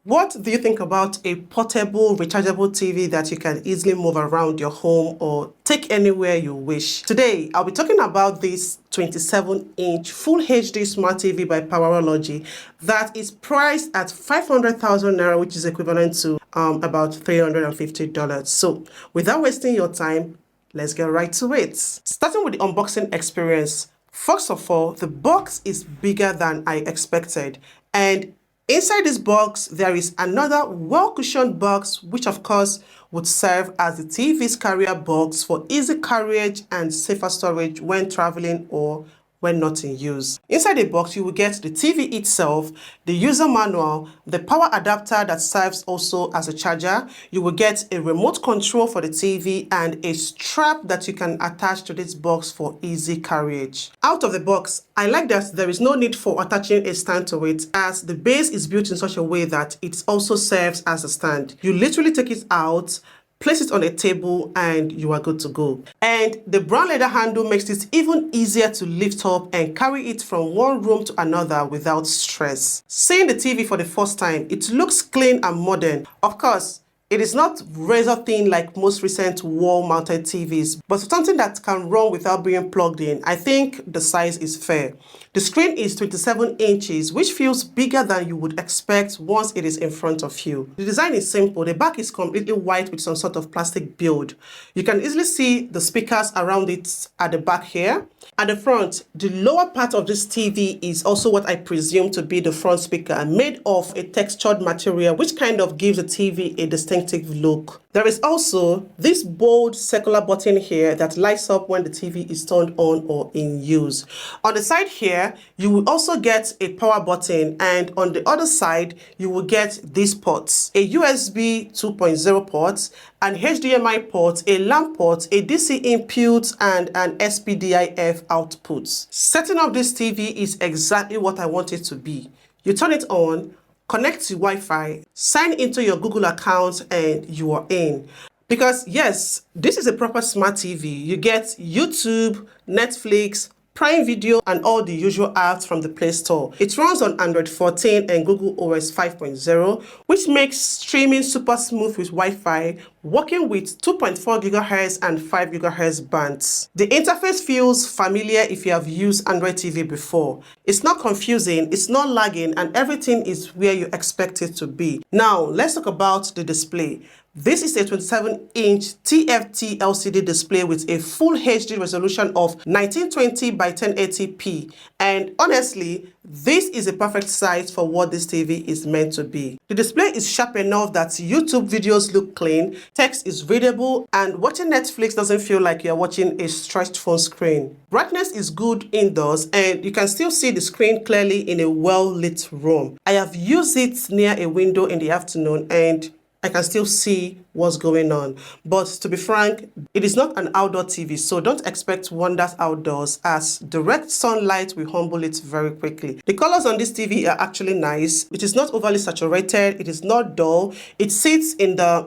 What do you think about a portable, rechargeable TV that you can easily move around your home or take anywhere you wish? Today, I'll be talking about this 27-inch Full HD Smart TV by Powerology that is priced at 500,000 Naira, which is equivalent to about $350. So, without wasting your time, let's get right to it. Starting with the unboxing experience. First of all, the box is bigger than I expected, and inside this box, there is another well-cushioned box, which of course would serve as the TV's carrier box for easy carriage and safer storage when traveling or when not in use. Inside the box, you will get the TV itself, the user manual, the power adapter that serves also as a charger. You will get a remote control for the TV and a strap that you can attach to this box for easy carriage. Out of the box, I like that there is no need for attaching a stand to it, as the base is built in such a way that it also serves as a stand. You literally take it out, place it on a table, and you are good to go. And the brown leather handle makes it even easier to lift up and carry it from one room to another without stress. Seeing the TV for the first time, it looks clean and modern. Of course, it is not razor thin like most recent wall-mounted TVs, but something that can run without being plugged in. I think the size is fair. The screen is 27 inches, which feels bigger than you would expect once it is in front of you. The design is simple. The back is completely white with some sort of plastic build. You can easily see the speakers around it at the back here. At the front, the lower part of this TV is also what I presume to be the front speaker, made of a textured material, which kind of gives the TV a distinctive look. There is also this bold circular button here that lights up when the TV is turned on or in use. On the side here, you will also get a power button, and on the other side, you will get these ports: a USB 2.0 port, an HDMI port, a LAN port, a DC input, and an SPDIF output. Setting up this TV is exactly what I want it to be. You turn it on, connect to Wi-Fi, sign into your Google account, and you are in. Because yes, this is a proper smart TV. You get YouTube, Netflix, Prime Video, and all the usual apps from the Play Store. It runs on Android 14 and Google OS 5.0, which makes streaming super smooth with Wi-Fi, working with 2.4 GHz and 5 GHz bands. The interface feels familiar if you have used Android TV before. It's not confusing, it's not lagging, and everything is where you expect it to be. Now, let's talk about the display. This is a 27-inch TFT LCD display with a full HD resolution of 1920 by 1080p. And honestly, this is a perfect size for what this TV is meant to be. The display is sharp enough that YouTube videos look clean, text is readable, and watching Netflix doesn't feel like you're watching a stretched phone screen. Brightness is good indoors, and you can still see the screen clearly in a well-lit room. I have used it near a window in the afternoon, and I can still see what's going on. But to be frank, it is not an outdoor TV, so don't expect wonders outdoors, as direct sunlight will humble it very quickly. The colors on this TV are actually nice. It is not overly saturated, it is not dull. It sits in the,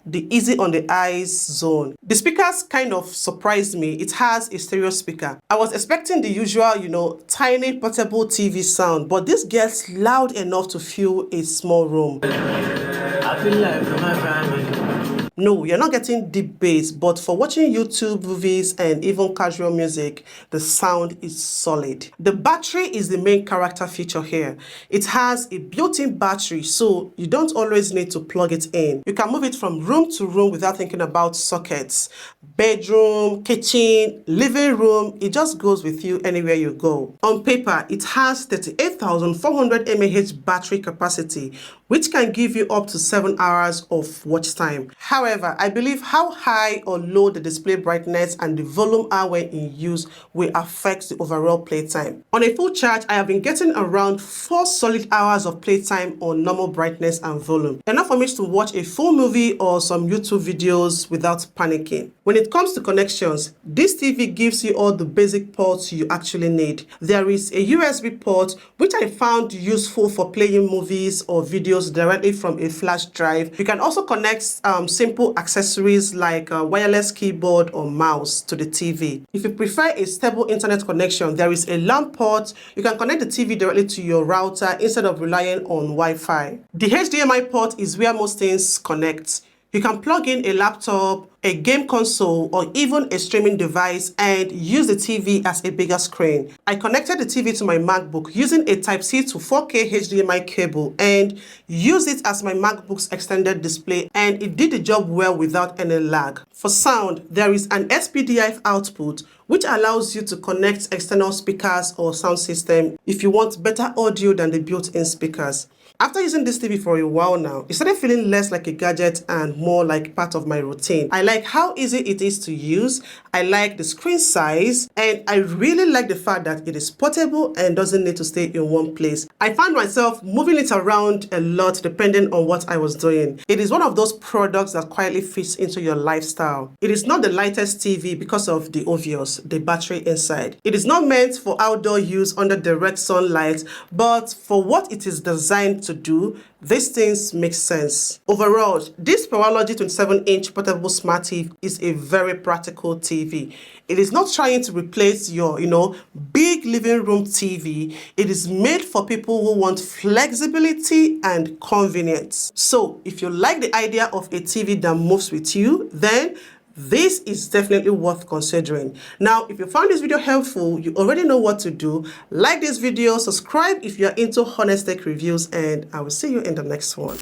the easy on the eyes zone. The speakers kind of surprised me. It has a stereo speaker. I was expecting the usual, tiny portable TV sound, but this gets loud enough to fill a small room. I feel like my family. No, you're not getting deep bass, but for watching YouTube movies and even casual music, the sound is solid. The battery is the main character feature here. It has a built-in battery, so you don't always need to plug it in. You can move it from room to room without thinking about sockets. Bedroom, kitchen, living room, it just goes with you anywhere you go. On paper, it has 38,400 mAh battery capacity, which can give you up to 7 hours of watch time. However, I believe how high or low the display brightness and the volume are when in use will affect the overall playtime. On a full charge, I have been getting around 4 solid hours of playtime on normal brightness and volume. Enough for me to watch a full movie or some YouTube videos without panicking. When it comes to connections, this TV gives you all the basic ports you actually need. There is a USB port, which I found useful for playing movies or videos directly from a flash drive. You can also connect simple accessories like a wireless keyboard or mouse to the TV. If you prefer a stable internet connection, there is a LAN port. You can connect the TV directly to your router instead of relying on Wi-Fi. The HDMI port is where most things connect. You can plug in a laptop, a game console, or even a streaming device and use the TV as a bigger screen. I connected the TV to my MacBook using a Type-C to 4K HDMI cable and used it as my MacBook's extended display, and it did the job well without any lag. For sound, there is an SPDIF output which allows you to connect external speakers or sound system if you want better audio than the built-in speakers. After using this TV for a while now, it started feeling less like a gadget and more like part of my routine. I like how easy it is to use, I like the screen size, and I really like the fact that it is portable and doesn't need to stay in one place. I found myself moving it around a lot depending on what I was doing. It is one of those products that quietly fits into your lifestyle. It is not the lightest TV because of the obvious, the battery inside. It is not meant for outdoor use under direct sunlight, but for what it is designed to do, these things make sense. Overall, this Powerology 27-inch portable smart TV is a very practical TV. It is not trying to replace your, big living room TV. It is made for people who want flexibility and convenience. So, if you like the idea of a TV that moves with you, then this is definitely worth considering. Now, if you found this video helpful, you already know what to do. Like this video, subscribe if you're into honest tech reviews, and I will see you in the next one.